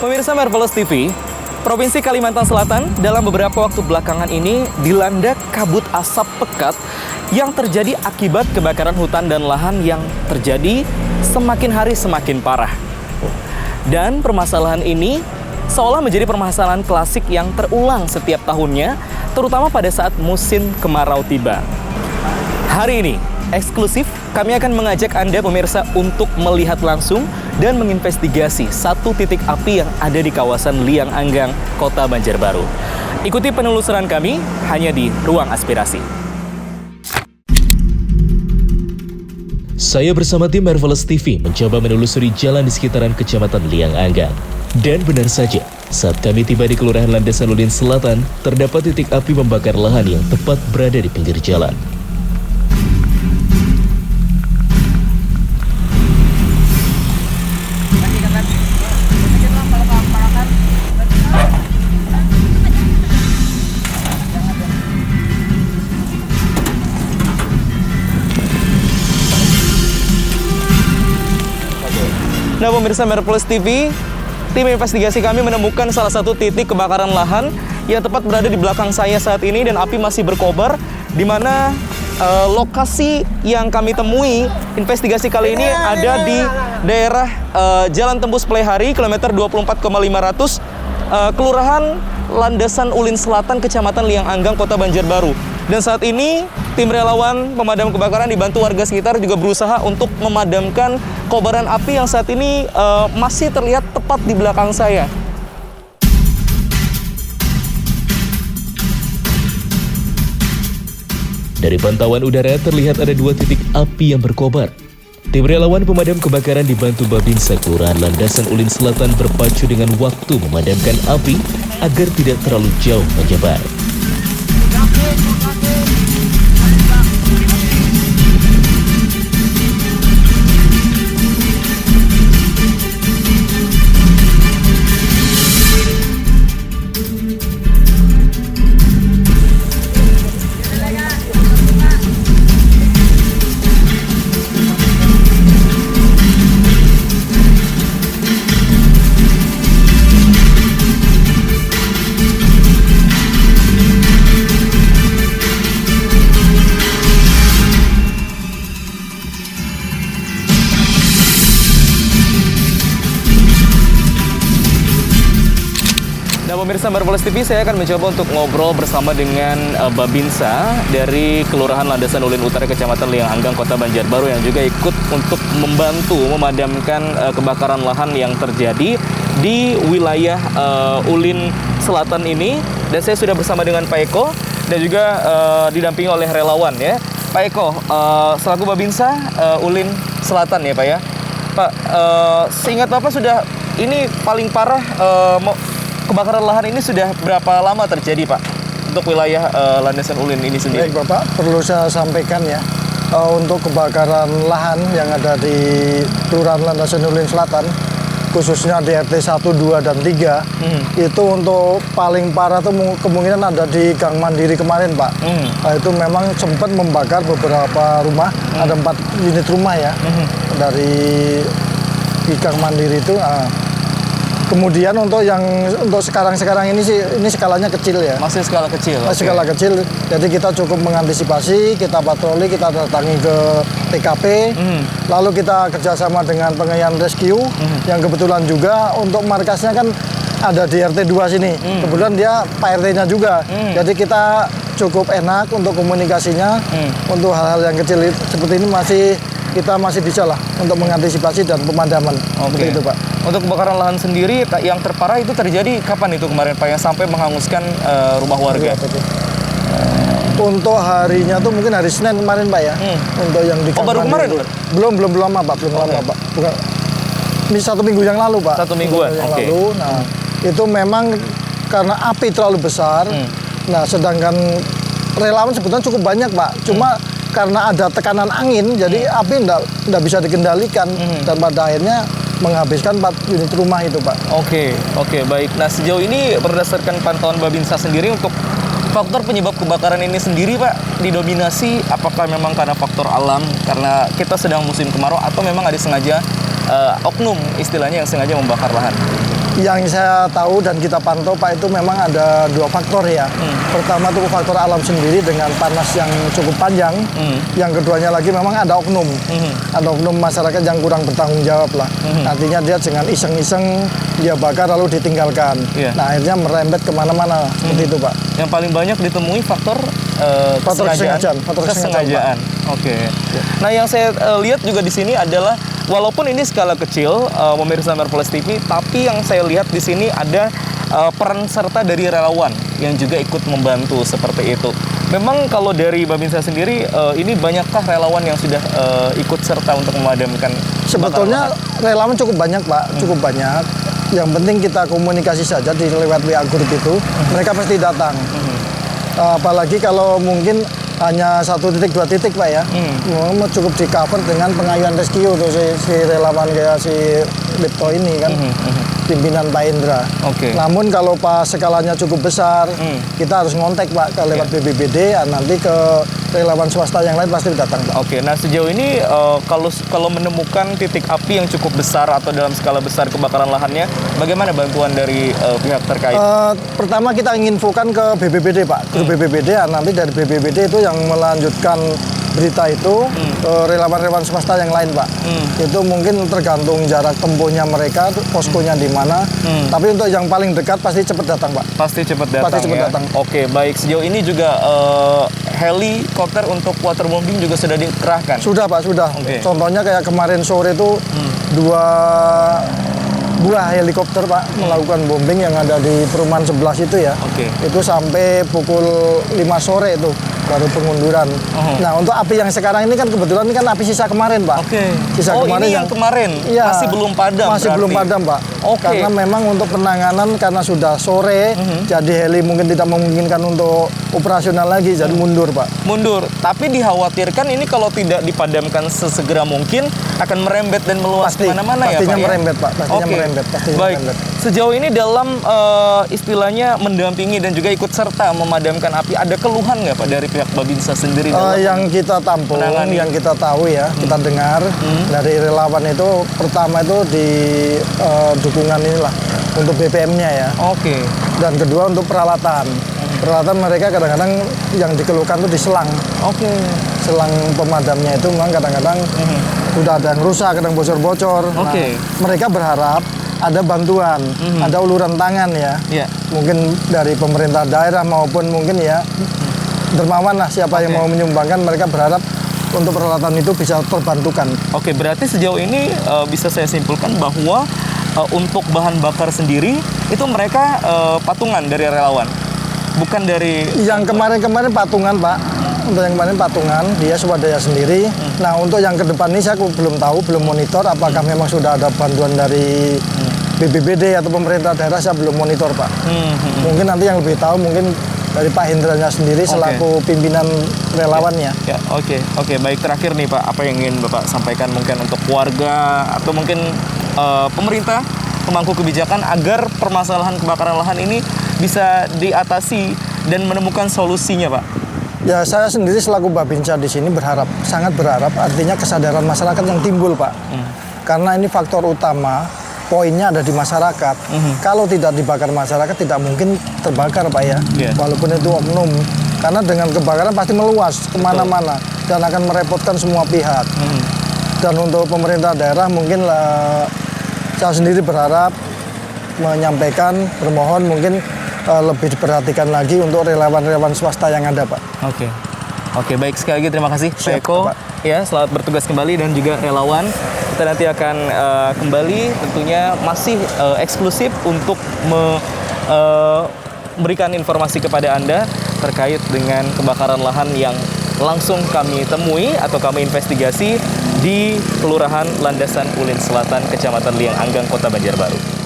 Pemirsa Marvelous TV, Provinsi Kalimantan Selatan dalam beberapa waktu belakangan ini dilanda kabut asap pekat yang terjadi akibat kebakaran hutan dan lahan yang terjadi semakin hari semakin parah. Dan permasalahan ini seolah menjadi permasalahan klasik yang terulang setiap tahunnya, terutama pada saat musim kemarau tiba. Hari ini, eksklusif, kami akan mengajak Anda pemirsa untuk melihat langsung dan menginvestigasi satu titik api yang ada di kawasan Liang Anggang, Kota Banjarbaru. Ikuti penelusuran kami hanya di Ruang Aspirasi. Saya bersama tim Marvelous TV mencoba menelusuri jalan di sekitaran Kecamatan Liang Anggang. Dan benar saja, saat kami tiba di Kelurahan Landasan Ulin Selatan, terdapat titik api membakar lahan yang tepat berada di pinggir jalan. Nah, pemirsa Marvelous TV, tim investigasi kami menemukan salah satu titik kebakaran lahan yang tepat berada di belakang saya saat ini dan api masih berkobar, di mana lokasi yang kami temui investigasi kali ini ada di daerah Jalan Tembus Plehari, kilometer 24,500, Kelurahan Landasan Ulin Selatan, Kecamatan Liang Anggang, Kota Banjarbaru. Dan saat ini, tim relawan pemadam kebakaran dibantu warga sekitar juga berusaha untuk memadamkan kobaran api yang saat ini masih terlihat tepat di belakang saya. Dari pantauan udara terlihat ada dua titik api yang berkobar. Tim relawan pemadam kebakaran dibantu Babinsa Kelurahan Landasan Ulin Selatan berpacu dengan waktu memadamkan api agar tidak terlalu jauh menyebar. Nah, pemirsa Marvelous TV, saya akan mencoba untuk ngobrol bersama dengan Babinsa dari Kelurahan Landasan Ulin Utara, Kecamatan Liang Anggang, Kota Banjarbaru yang juga ikut untuk membantu memadamkan kebakaran lahan yang terjadi di wilayah Ulin Selatan ini. Dan saya sudah bersama dengan Pak Eko dan juga didampingi oleh relawan ya. Pak Eko, selaku Babinsa Ulin Selatan ya Pak ya. Pak, seingat Bapak sudah ini paling parah kebakaran lahan ini sudah berapa lama terjadi, Pak, untuk wilayah Landasan Ulin ini sendiri? Baik, Bapak, perlu saya sampaikan ya, untuk kebakaran lahan yang ada di Kelurahan Landasan Ulin Selatan, khususnya di RT 1, 2, dan 3, itu untuk paling parah itu kemungkinan ada di Gang Mandiri kemarin, Pak. Nah, itu memang sempat membakar beberapa rumah, ada 4 unit rumah ya, dari di Gang Mandiri itu. Kemudian untuk sekarang ini sih, ini skalanya kecil ya. Masih skala kecil. Masih skala kecil. Jadi kita cukup mengantisipasi, kita patroli, kita datangi ke TKP, lalu kita kerjasama dengan pengaian rescue, yang kebetulan juga untuk markasnya kan ada di RT 2 sini. Kebetulan dia Pak RT-nya juga. Jadi kita cukup enak untuk komunikasinya. Untuk hal-hal yang kecil seperti ini kita masih bisa lah untuk mengantisipasi dan pemadaman. Seperti itu, Pak. Untuk kebakaran lahan sendiri yang terparah itu terjadi kapan itu kemarin, Pak, yang sampai menghanguskan rumah warga? Untuk harinya tuh mungkin hari Senin kemarin, Pak ya. Untuk yang di baru kemarin? Belum lama, Pak. Lama, Pak. Bukan. Ini 1 minggu yang lalu, Pak. 1 mingguan. Lalu. Nah, itu memang karena api terlalu besar. Nah, sedangkan relawan sebetulnya cukup banyak, Pak. Cuma karena ada tekanan angin, jadi api enggak bisa dikendalikan, dan pada akhirnya menghabiskan 4 unit rumah itu, Pak. Oke, baik. Nah, sejauh ini berdasarkan pantauan Babinsa sendiri untuk faktor penyebab kebakaran ini sendiri, Pak, didominasi apakah memang karena faktor alam, karena kita sedang musim kemarau, atau memang ada sengaja oknum istilahnya yang sengaja membakar lahan? Yang saya tahu dan kita pantau Pak, itu memang ada dua faktor ya. Pertama itu faktor alam sendiri dengan panas yang cukup panjang. Yang keduanya lagi memang ada oknum. Ada oknum masyarakat yang kurang bertanggung jawab lah. Artinya dia dengan iseng-iseng dia bakar lalu ditinggalkan. Nah akhirnya merembet kemana-mana seperti itu Pak. Yang paling banyak ditemui faktor kesengajaan. Kesengajaan. Oke. Nah yang saya lihat juga di sini adalah walaupun ini skala kecil, pemirsa Merpolres TV, tapi yang saya lihat di sini ada peran serta dari relawan yang juga ikut membantu seperti itu. Memang kalau dari Babinsa sendiri, ini banyakkah relawan yang sudah ikut serta untuk memadamkan? Sebetulnya relawan cukup banyak Pak, cukup banyak. Yang penting kita komunikasi saja di lewat WA grup itu, mereka pasti datang. Apalagi kalau mungkin hanya 1 titik 2 titik Pak ya, cukup di cover dengan pengayuhan rescue tuh si relawan kayak si Lipto ini kan, pimpinan Pak Indra. Namun kalau pas skalanya cukup besar, kita harus ngontek Pak ke lewat BPBD, nanti ke relawan swasta yang lain pasti datang Pak. Nah sejauh ini kalau menemukan titik api yang cukup besar atau dalam skala besar kebakaran lahannya, bagaimana bantuan dari pihak terkait? Pertama kita ingin infokan ke BPBD Pak, ke BPBD, nanti dari BPBD itu yang melanjutkan berita itu ke relawan-relawan swasta yang lain Pak. Itu mungkin tergantung jarak tempuhnya mereka, poskonya di mana. Tapi untuk yang paling dekat pasti cepat datang Pak. Pasti cepat datang. Oke, baik. Sejauh ini juga helikopter untuk waterbombing juga sudah dikerahkan? Sudah Pak, sudah. Contohnya kayak kemarin sore itu 2 buah helikopter Pak melakukan bombing yang ada di perumahan 11 itu ya. Itu sampai pukul 5 sore itu baru pengunduran. Nah untuk api yang sekarang ini kan kebetulan ini kan api sisa kemarin Pak. Sisa kemarin ini yang kemarin ya, masih belum padam. Masih belum padam Pak. Karena memang untuk penanganan karena sudah sore, jadi heli mungkin tidak memungkinkan untuk operasional lagi, jadi mundur Pak. Mundur. Tapi dikhawatirkan ini kalau tidak dipadamkan sesegera mungkin akan merembet dan meluas kemana-mana ya Pak. Pastinya merembet Pak. Pastinya merembet. Baik. Sejauh ini dalam istilahnya mendampingi dan juga ikut serta memadamkan api, ada keluhan nggak Pak dari pihak Babinsa sendiri? Yang kita tampung, yang kita tahu ya, kita dengar dari relawan itu, pertama itu di dukungan inilah untuk BPM-nya ya. Dan kedua untuk peralatan. Peralatan mereka kadang-kadang yang dikeluhkan itu di selang. Selang pemadamnya itu memang kadang-kadang udah ada yang rusak, kadang bocor-bocor. Nah, mereka berharap ada bantuan, ada uluran tangan ya. Mungkin dari pemerintah daerah maupun mungkin ya dermawan lah siapa yang mau menyumbangkan, mereka berharap untuk peralatan itu bisa terbantukan. Berarti sejauh ini bisa saya simpulkan bahwa untuk bahan bakar sendiri itu mereka patungan dari relawan, bukan dari yang kemarin-kemarin patungan Pak. Untuk yang kemarin patungan, dia swadaya sendiri. Nah untuk yang ke depan ini saya belum tahu, belum monitor apakah memang sudah ada bantuan dari BPBD atau pemerintah daerah, saya belum monitor Pak. Mungkin nanti yang lebih tahu mungkin dari Pak Hendranya sendiri selaku pimpinan relawannya. Oke, baik. Terakhir nih Pak, apa yang ingin Bapak sampaikan mungkin untuk warga atau mungkin pemerintah, pemangku kebijakan agar permasalahan kebakaran lahan ini bisa diatasi dan menemukan solusinya Pak? Ya saya sendiri selaku Babinsa di sini berharap, sangat berharap, artinya kesadaran masyarakat yang timbul Pak. Karena ini faktor utama, poinnya ada di masyarakat. Kalau tidak dibakar masyarakat tidak mungkin terbakar Pak ya. Walaupun itu oknum. Karena dengan kebakaran pasti meluas kemana-mana dan akan merepotkan semua pihak. Dan untuk pemerintah daerah mungkin saya sendiri berharap menyampaikan, bermohon mungkin lebih diperhatikan lagi untuk relawan-relawan swasta yang ada Pak. Oke, baik, sekali lagi terima kasih Pak Eko. Ya, selamat bertugas kembali dan juga relawan. Kita nanti akan kembali tentunya masih eksklusif untuk memberikan informasi kepada Anda terkait dengan kebakaran lahan yang langsung kami temui atau kami investigasi di Kelurahan Landasan Ulin Selatan, Kecamatan Liang Anggang, Kota Banjarbaru.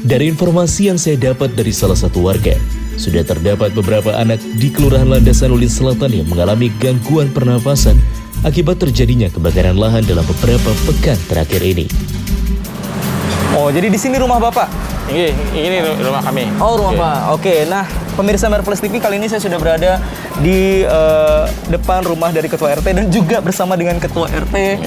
Dari informasi yang saya dapat dari salah satu warga, sudah terdapat beberapa anak di Kelurahan Landasan Ulin Selatan yang mengalami gangguan pernafasan akibat terjadinya kebakaran lahan dalam beberapa pekan terakhir ini. Oh, jadi di sini rumah Bapak? Ini rumah kami. Oh, rumah Pak. Oke, nah pemirsa Merples TV, kali ini saya sudah berada di depan rumah dari Ketua RT dan juga bersama dengan Ketua RT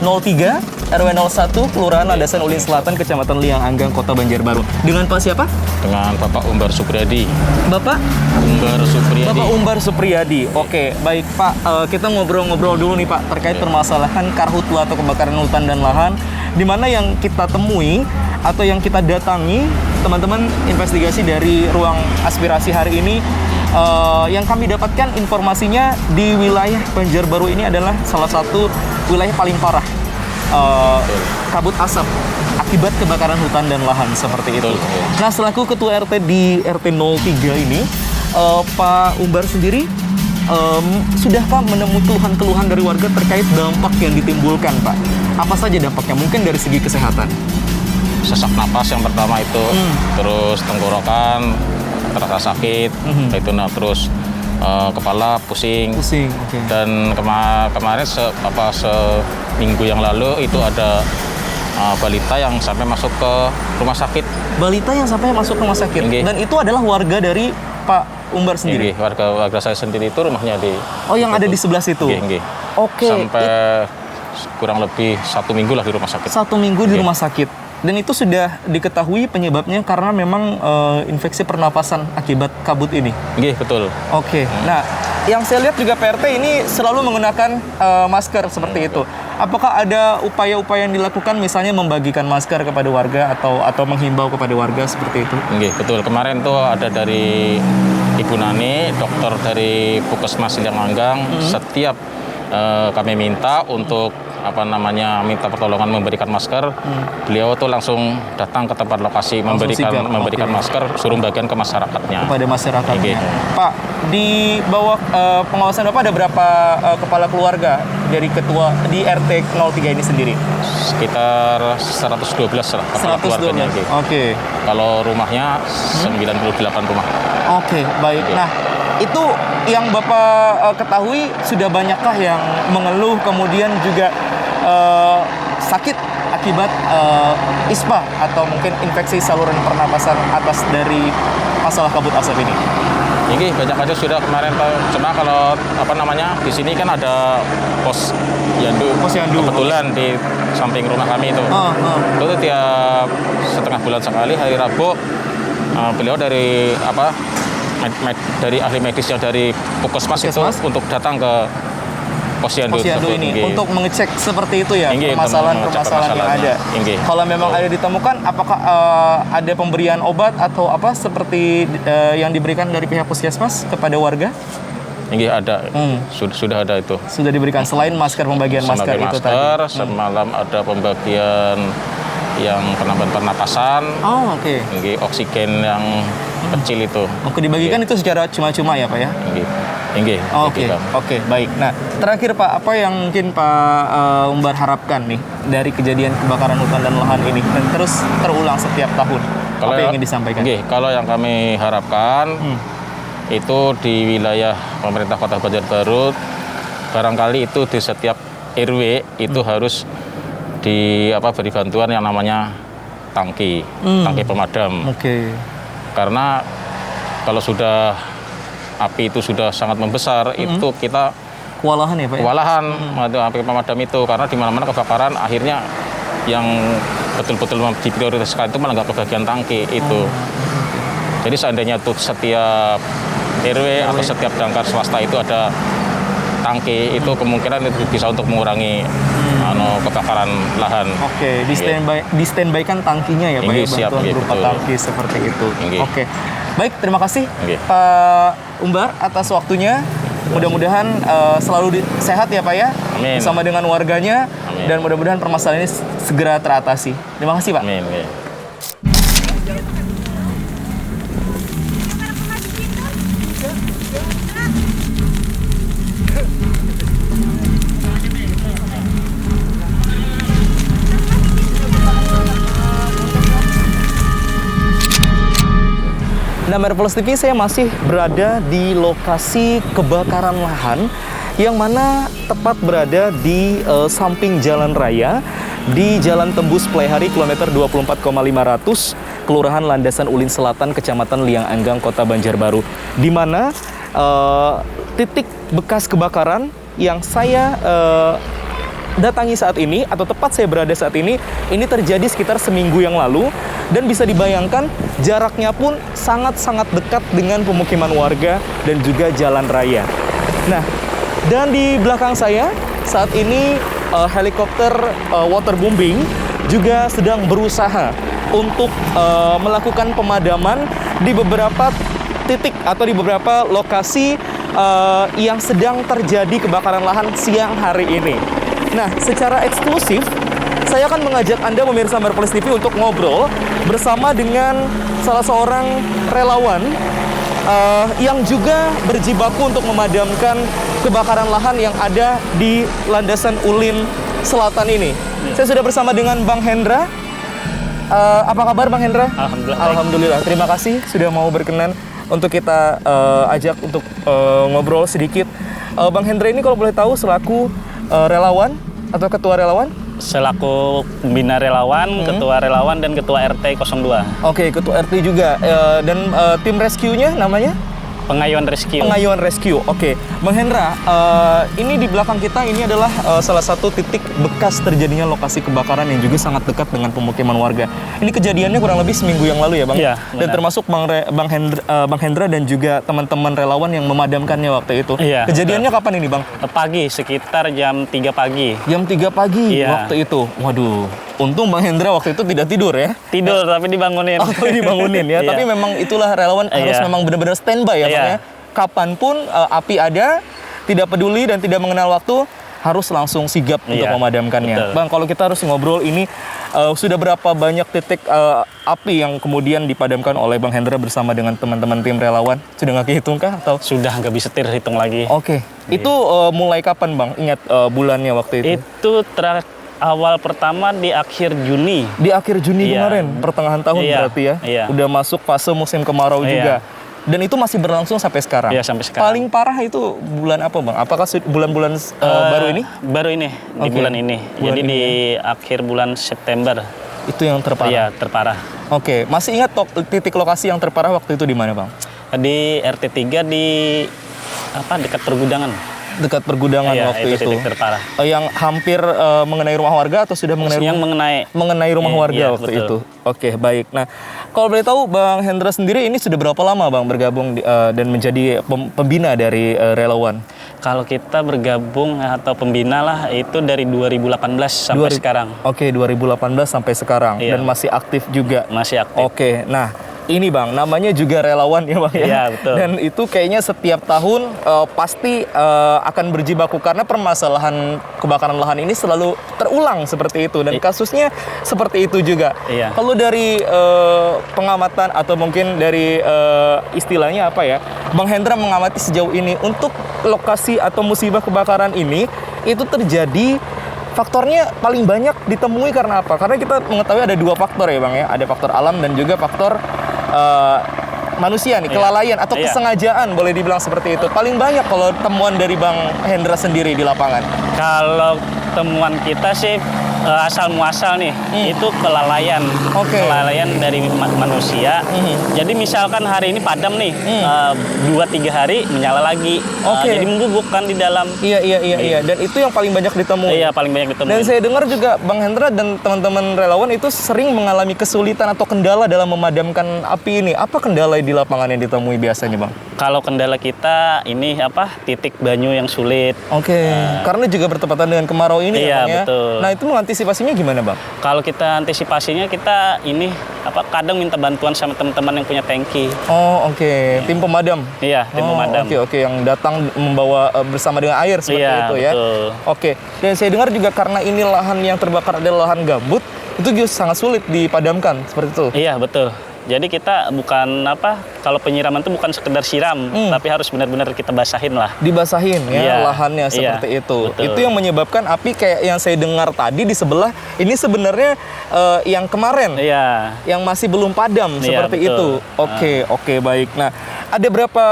03 RW 01 Kelurahan Landasan Ulin Selatan, Kecamatan Liang Anggang, Kota Banjarbaru. Dengan Pak siapa? Dengan Bapak Umbar Supriyadi. Bapak? Umbar Supriyadi. Bapak Umbar Supriyadi. Oke, baik Pak. Kita ngobrol-ngobrol dulu nih Pak terkait permasalahan karhutla atau kebakaran hutan dan lahan, di mana yang kita temui atau yang kita datangi teman-teman investigasi dari ruang aspirasi hari ini. Yang kami dapatkan informasinya di wilayah Banjarbaru ini adalah salah satu wilayah paling parah kabut asap akibat kebakaran hutan dan lahan seperti itu. Nah, selaku Ketua RT di RT 03 ini, Pak Umbar sendiri sudahkah menemui keluhan-keluhan dari warga terkait dampak yang ditimbulkan, Pak? Apa saja dampaknya? Mungkin dari segi kesehatan. Sesak napas yang pertama itu, terus tenggorokan, terasa sakit, itu terus kepala pusing. Oke. Dan kemarin seminggu yang lalu itu ada balita yang sampai masuk ke rumah sakit. Balita yang sampai masuk rumah sakit. Inggih. Dan itu adalah warga dari Pak Umbar sendiri. Inggih, warga saya sendiri itu rumahnya di. Oh, yang ada di sebelah situ. Inggih. Oke. Sampai kurang lebih 1 minggu lah di rumah sakit. 1 minggu di rumah sakit. Dan itu sudah diketahui penyebabnya karena memang infeksi pernapasan akibat kabut ini. Inggih, betul. Oke. Nah, yang saya lihat juga PRT ini selalu menggunakan masker seperti itu. Apakah ada upaya-upaya yang dilakukan, misalnya membagikan masker kepada warga atau menghimbau kepada warga seperti itu? Inggih, betul. Kemarin tuh ada dari Ibu Nani, dokter dari Puskesmas Liang Anggang, setiap kami minta untuk minta pertolongan memberikan masker, beliau tuh langsung datang ke tempat lokasi, memberikan masker, suruh bagian ke masyarakatnya. Kepada masyarakatnya. Inggih. Pak, di bawah pengawasan Bapak ada berapa kepala keluarga dari ketua di RT 03 ini sendiri? Sekitar 112 lah kepala keluarganya. Oke. Kalau rumahnya 98 rumah. Oke, baik. Nah, itu yang Bapak ketahui, sudah banyakkah yang mengeluh kemudian juga sakit akibat ISPA atau mungkin infeksi saluran pernapasan atas dari masalah kabut asap ini? Ini banyak aja sudah kemarin, cuma kalau di sini kan ada pos yandu. Kebetulan di samping rumah kami itu. Itu tiap setengah bulan sekali hari Rabu beliau dari dari ahli medis yang dari Puskesmas itu untuk datang ke Posyandu ini untuk mengecek seperti itu ya, Inggih, permasalahan yang ada. Inggih. Kalau memang ada ditemukan, apakah ada pemberian obat atau apa seperti yang diberikan dari pihak Puskesmas kepada warga? Inggih, ada. Sudah ada itu. Sudah diberikan selain pembagian masker itu tadi. Semalam ada pembagian yang penambahan pernapasan. Oh, oke. Inggih, oksigen yang kecil itu. Oke, dibagikan itu secara cuma-cuma ya, Pak ya? Inggih. Oke, baik. Nah, terakhir Pak, apa yang mungkin Pak Umbar harapkan nih dari kejadian kebakaran hutan dan lahan ini dan terus terulang setiap tahun? Apa yang ingin disampaikan? Kalau yang kami harapkan itu di wilayah pemerintah Kota Banjarbaru, barangkali itu di setiap RW itu harus beri bantuan yang namanya tangki pemadam. Oke. Karena kalau sudah api itu sudah sangat membesar, itu kita kewalahan ya Pak? Kewalahan api pemadam itu, karena di mana-mana kebakaran akhirnya yang betul-betul diprioritaskan itu malah nggak kebagian tangki itu. Jadi seandainya tuh setiap RW atau setiap damkar swasta itu ada tangki, itu kemungkinan itu bisa untuk mengurangi kebakaran lahan. Oke, di standby kan tangkinya ya Pak, ya, bantuan berupa tangki seperti itu. Oke. Baik, terima kasih Pak Umbar atas waktunya. Mudah-mudahan selalu sehat ya Pak ya. Amin. Bersama dengan warganya. Amin. Dan mudah-mudahan permasalahan ini segera teratasi. Terima kasih Pak. Amin. Nah, Merples TV, saya masih berada di lokasi kebakaran lahan yang mana tepat berada di samping jalan raya di Jalan Tembus Playhari kilometer 24,500 Kelurahan Landasan Ulin Selatan, Kecamatan Liang Anggang, Kota Banjarbaru, di mana titik bekas kebakaran yang saya datangi saat ini, atau tepat saya berada saat ini terjadi sekitar seminggu yang lalu, dan bisa dibayangkan jaraknya pun sangat-sangat dekat dengan pemukiman warga dan juga jalan raya. Nah, dan di belakang saya saat ini helikopter waterbombing juga sedang berusaha untuk melakukan pemadaman di beberapa titik atau di beberapa lokasi yang sedang terjadi kebakaran lahan siang hari ini. Nah, secara eksklusif saya akan mengajak Anda pemirsa Marvelous TV untuk ngobrol bersama dengan salah seorang relawan yang juga berjibaku untuk memadamkan kebakaran lahan yang ada di Landasan Ulin Selatan ini. Saya sudah bersama dengan Bang Hendra. Apa kabar Bang Hendra? Alhamdulillah. Alhamdulillah. Terima kasih sudah mau berkenan untuk kita ajak untuk ngobrol sedikit. Bang Hendra ini kalau boleh tahu selaku relawan atau ketua relawan? Selaku pembina relawan, ketua relawan, dan ketua RT 02. Oke, ketua RT juga. Dan tim rescue-nya namanya? Pengayuan Rescue. Pengayuan Rescue. Oke, Bang Hendra, ini di belakang kita ini adalah salah satu titik bekas terjadinya lokasi kebakaran yang juga sangat dekat dengan pemukiman warga. Ini kejadiannya kurang lebih seminggu yang lalu ya, Bang? Iya, Dan benar. termasuk Bang Hendra dan juga teman-teman relawan yang memadamkannya waktu itu. Iya, Kejadiannya kapan ini, Bang? Pagi, sekitar jam 3 pagi. Jam 3 pagi Iya. waktu itu. Waduh, untung Bang Hendra waktu itu tidak tidur ya. Tidur tapi dibangunin. Oh, dibangunin ya. Iya. Tapi memang itulah relawan harus Iya. memang benar-benar standby ya, Bang Iya. ya. Kapanpun api ada, tidak peduli dan tidak mengenal waktu, harus langsung sigap untuk Iya, memadamkannya. betul. Bang, kalau kita harus ngobrol ini sudah berapa banyak titik api yang kemudian dipadamkan oleh Bang Hendra bersama dengan teman-teman tim relawan? Sudah nggak kehitung kah atau? Sudah nggak bisa terhitung lagi. Oke. Itu mulai kapan, Bang? Ingat bulannya waktu itu? Itu awal pertama di akhir Juni. Di akhir Juni Iya. kemarin, pertengahan tahun Iya, berarti ya. iya. Udah masuk fase musim kemarau Iya. juga. Dan itu masih berlangsung sampai sekarang. Iya, sampai sekarang. Paling parah itu bulan apa, Bang? Apakah bulan-bulan baru ini? Baru ini, di Oke. bulan ini. Bulan Jadi ini di akhir bulan September. Itu yang terparah. Iya, terparah. Oke, masih ingat titik lokasi yang terparah waktu itu di mana, Bang? Di RT 3 di dekat pergudangan. Dekat pergudangan Iya, waktu itu itu. titik terparah. Yang hampir mengenai rumah warga atau sudah mengenai Yang mengenai rumah Iya, warga iya, waktu betul. itu. Oke, baik. Nah, kalau boleh tahu Bang Hendra sendiri ini sudah berapa lama Bang bergabung dan menjadi pembina dari relawan? Kalau kita bergabung atau pembina lah itu dari 2018 sampai sekarang. Oke, 2018 sampai sekarang Iya. dan masih aktif juga. Masih aktif. Oke, nah ini Bang, namanya juga relawan ya Bang ya. Iya, betul. Dan itu kayaknya setiap tahun pasti akan berjibaku karena permasalahan kebakaran lahan ini selalu terulang seperti itu dan kasusnya seperti itu juga. Iya. Kalau dari pengamatan atau mungkin dari istilahnya apa ya, Bang Hendra mengamati sejauh ini untuk lokasi atau musibah kebakaran ini itu terjadi. Faktornya paling banyak ditemui karena apa? Karena kita mengetahui ada dua faktor ya Bang ya. Ada faktor alam dan juga faktor manusia nih, kelalaian atau Iya. kesengajaan boleh dibilang seperti itu. Paling banyak kalau temuan dari Bang Hendra sendiri di lapangan. Kalau temuan kita sih asal muasal nih, itu kelalaian. Oke. Kelalaian dari manusia. Jadi misalkan hari ini padam nih, 2-3 hari menyala lagi. Oke. Jadi menggugupkan di dalam. Iya. Dan itu yang paling banyak ditemui. Iya, paling banyak ditemui. Dan saya dengar juga Bang Hendra dan teman-teman relawan itu sering mengalami kesulitan atau kendala dalam memadamkan api ini. Apa kendala di lapangan yang ditemui biasanya, Bang? Kalau kendala kita ini titik banyu yang sulit. Oke. Karena juga bertepatan dengan kemarau ini Iya, ya, Bang ya. betul. Nah, itu mengantisipasinya gimana, Bang? Kalau kita antisipasinya kita ini kadang minta bantuan sama teman-teman yang punya tangki. Oh, oke. Tim pemadam. Iya, tim pemadam. Oke, yang datang membawa bersama dengan air seperti Iya, itu ya. betul. Oke. Dan saya dengar juga karena ini lahan yang terbakar adalah lahan gambut, itu juga sangat sulit dipadamkan seperti itu. Iya, betul. Jadi kita bukan kalau penyiraman itu bukan sekedar siram, tapi harus benar-benar kita basahin lah. Dibasahin ya Iya, lahannya iya, seperti itu. betul. Itu yang menyebabkan api kayak yang saya dengar tadi di sebelah ini sebenarnya yang kemarin Iya. yang masih belum padam Iya, seperti betul. itu. Oke, baik. Nah, Ada berapa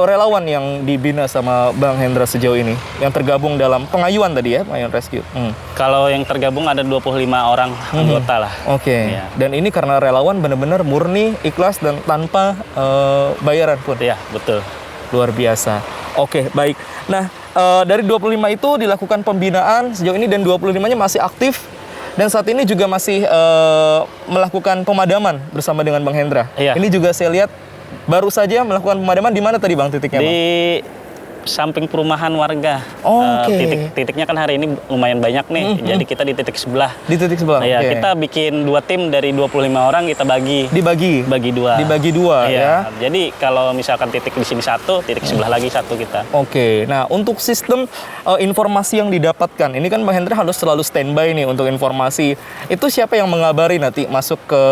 relawan yang dibina sama Bang Hendra sejauh ini yang tergabung dalam pengayuan tadi ya, pengayuan rescue? Kalau yang tergabung ada 25 orang anggota lah. Oke. Iya. Dan ini karena relawan benar-benar murni, ikhlas dan tanpa bayaran pun. Iya, betul. Luar biasa. Oke, baik. Nah, dari 25 itu dilakukan pembinaan sejauh ini dan 25-nya masih aktif dan saat ini juga masih melakukan pemadaman bersama dengan Bang Hendra. Iya. Ini juga saya lihat baru saja melakukan pemadaman di mana tadi Bang titiknya, Bang? Di samping perumahan warga. Oke. Titiknya kan hari ini lumayan banyak nih. Jadi kita di titik sebelah. Di titik sebelah. Iya, oke. kita bikin 2 tim dari 25 orang kita bagi. Dibagi 2. Dibagi 2 Iya. ya. Jadi kalau misalkan titik di sini 1, titik sebelah lagi 1 kita. Oke, nah untuk sistem informasi yang didapatkan, ini kan Bang Hendra harus selalu standby nih untuk informasi. Itu siapa yang mengabari nanti masuk ke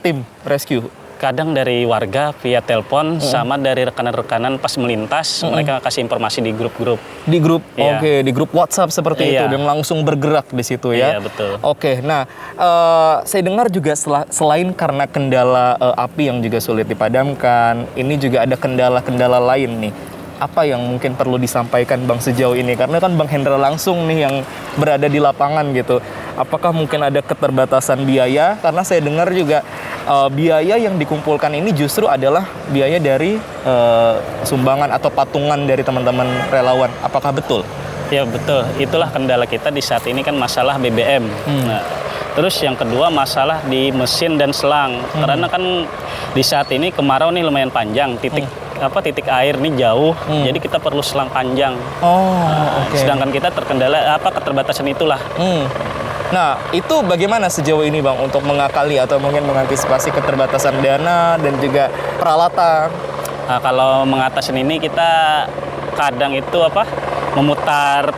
tim rescue? Kadang dari warga via telepon sama dari rekanan-rekanan pas melintas mereka kasih informasi di grup-grup. Di grup, Iya. Oke, di grup WhatsApp seperti Iya. itu dan langsung bergerak di situ ya. Iya, betul. Oke, nah saya dengar juga selain karena kendala api yang juga sulit dipadamkan, ini juga ada kendala-kendala lain nih. Apa yang mungkin perlu disampaikan Bang sejauh ini? Karena kan Bang Hendra langsung nih yang berada di lapangan gitu. Apakah mungkin ada keterbatasan biaya? Karena saya dengar juga biaya yang dikumpulkan ini justru adalah biaya dari sumbangan atau patungan dari teman-teman relawan. Apakah betul? Ya betul, itulah kendala kita di saat ini kan masalah BBM. Nah, terus yang kedua masalah di mesin dan selang. Karena kan di saat ini kemarau nih lumayan panjang, titik air nih jauh, jadi kita perlu selang panjang. Oke. Sedangkan kita terkendala keterbatasan itulah. Nah, itu bagaimana sejauh ini Bang untuk mengakali atau mungkin mengantisipasi keterbatasan dana dan juga peralatan? Nah, kalau mengatasi ini kita kadang itu memutar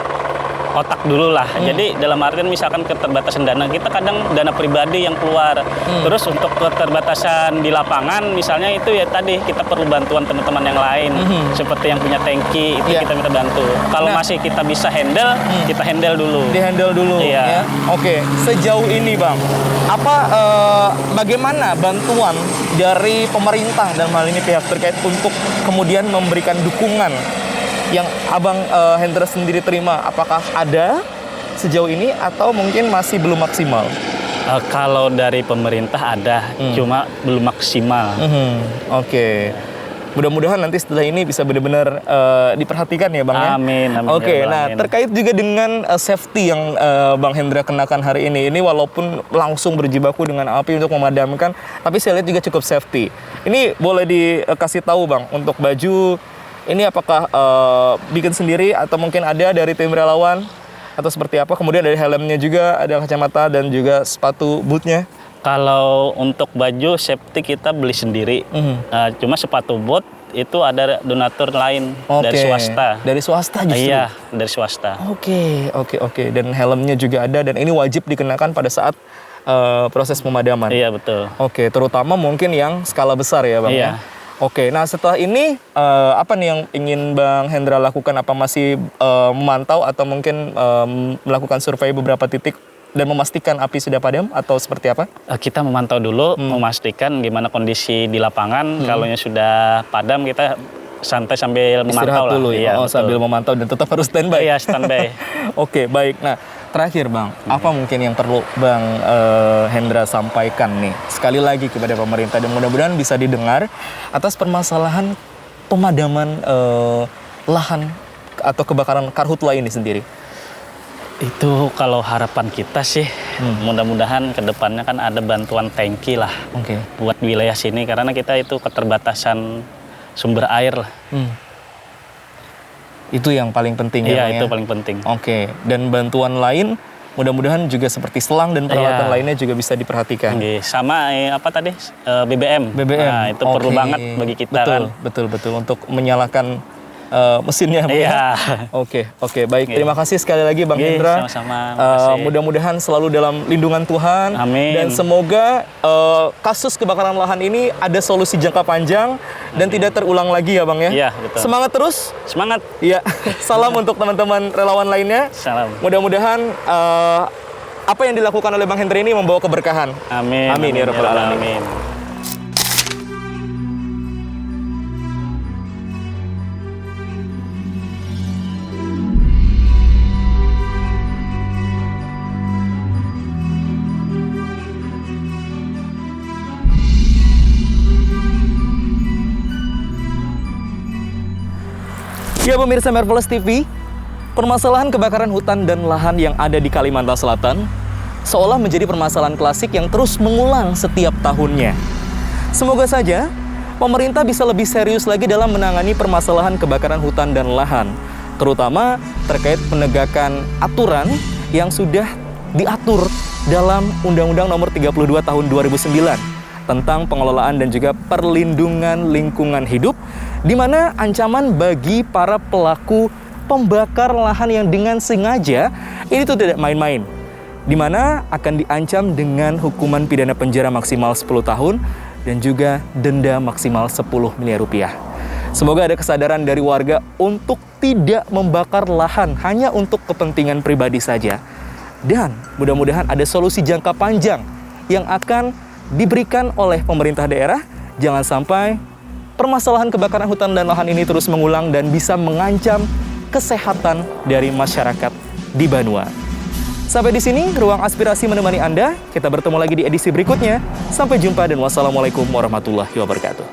otak dulu lah. Jadi dalam artian misalkan keterbatasan dana, kita kadang dana pribadi yang keluar. Terus untuk keterbatasan di lapangan misalnya itu ya tadi kita perlu bantuan teman-teman yang lain. Seperti yang punya tangki itu Iya. kita minta bantu. Kalau Nah. masih kita bisa handle, kita handle dulu. Di-handle dulu Iya. ya. Oke, sejauh ini Bang, bagaimana bantuan dari pemerintah dalam hal ini pihak terkait untuk kemudian memberikan dukungan yang Abang Hendra sendiri terima? Apakah ada sejauh ini atau mungkin masih belum maksimal? Kalau dari pemerintah ada, cuma belum maksimal. Oke. Mudah-mudahan nanti setelah ini bisa benar-benar diperhatikan ya Bang ya. Amin, amin. Oke, Ya Rabbal nah alamin. terkait juga dengan safety yang Bang Hendra kenakan hari ini walaupun langsung berjibaku dengan api untuk memadamkan, tapi saya lihat juga cukup safety. Ini boleh dikasih tahu Bang, untuk baju ini apakah bikin sendiri atau mungkin ada dari tim relawan atau seperti apa? Kemudian dari helmnya juga ada kacamata dan juga sepatu bootnya. Kalau untuk baju safety kita beli sendiri. Cuma sepatu boot itu ada donatur lain dari swasta. Dari swasta justru. Iya, dari swasta. Oke. Dan helmnya juga ada dan ini wajib dikenakan pada saat proses pemadaman. Iya, betul. Oke, terutama mungkin yang skala besar ya Bang Iya. ya. Oke, nah setelah ini apa nih yang ingin Bang Hendra lakukan? Apa masih memantau atau mungkin melakukan survei beberapa titik dan memastikan api sudah padam atau seperti apa? Kita memantau dulu, memastikan gimana kondisi di lapangan. Kalaunya sudah padam, kita santai sambil memantau Istirahat lah. dulu ya, Iya, betul. sambil memantau dan tetap harus standby. Iya, standby. Oke, baik. Nah, terakhir Bang, apa mungkin yang perlu Bang Hendra sampaikan nih sekali lagi kepada pemerintah dan mudah-mudahan bisa didengar atas permasalahan pemadaman lahan atau kebakaran karhutla ini sendiri? Itu kalau harapan kita sih, mudah-mudahan ke depannya kan ada bantuan tangki lah Oke. buat wilayah sini karena kita itu keterbatasan sumber air lah. Itu yang paling penting Iya, ya Bang itu ya? paling penting. Oke, dan bantuan lain mudah-mudahan juga seperti selang dan peralatan Iya. lainnya juga bisa diperhatikan. Oke, sama apa tadi BBM. BBM. Nah, itu perlu Oke. banget bagi kita betul, kan. Betul untuk menyalakan mesinnya Bang ya? Iya. Oke, baik. Terima kasih sekali lagi Bang Oke, Hendra. sama-sama. Makasih. Mudah-mudahan selalu dalam lindungan Tuhan. Amin. Dan semoga kasus kebakaran lahan ini ada solusi jangka panjang dan tidak terulang lagi ya Bang ya. Iya, betul. Semangat terus. Semangat. Iya. Salam untuk teman-teman relawan lainnya. Salam. Mudah-mudahan apa yang dilakukan oleh Bang Hendra ini membawa keberkahan. Amin. Amin ya rabbal alamin. Ya pemirsa Marvelous TV, permasalahan kebakaran hutan dan lahan yang ada di Kalimantan Selatan seolah menjadi permasalahan klasik yang terus mengulang setiap tahunnya. Semoga saja pemerintah bisa lebih serius lagi dalam menangani permasalahan kebakaran hutan dan lahan, terutama terkait penegakan aturan yang sudah diatur dalam Undang-Undang Nomor 32 Tahun 2009 tentang pengelolaan dan juga perlindungan lingkungan hidup, di mana ancaman bagi para pelaku pembakar lahan yang dengan sengaja ini tuh tidak main-main, di mana akan diancam dengan hukuman pidana penjara maksimal 10 tahun dan juga denda maksimal 10 miliar rupiah. Semoga ada kesadaran dari warga untuk tidak membakar lahan hanya untuk kepentingan pribadi saja. Dan mudah-mudahan ada solusi jangka panjang yang akan diberikan oleh pemerintah daerah. Jangan sampai permasalahan kebakaran hutan dan lahan ini terus mengulang dan bisa mengancam kesehatan dari masyarakat di Banua. Sampai di sini Ruang Aspirasi menemani Anda. Kita bertemu lagi di edisi berikutnya. Sampai jumpa dan wassalamualaikum warahmatullahi wabarakatuh.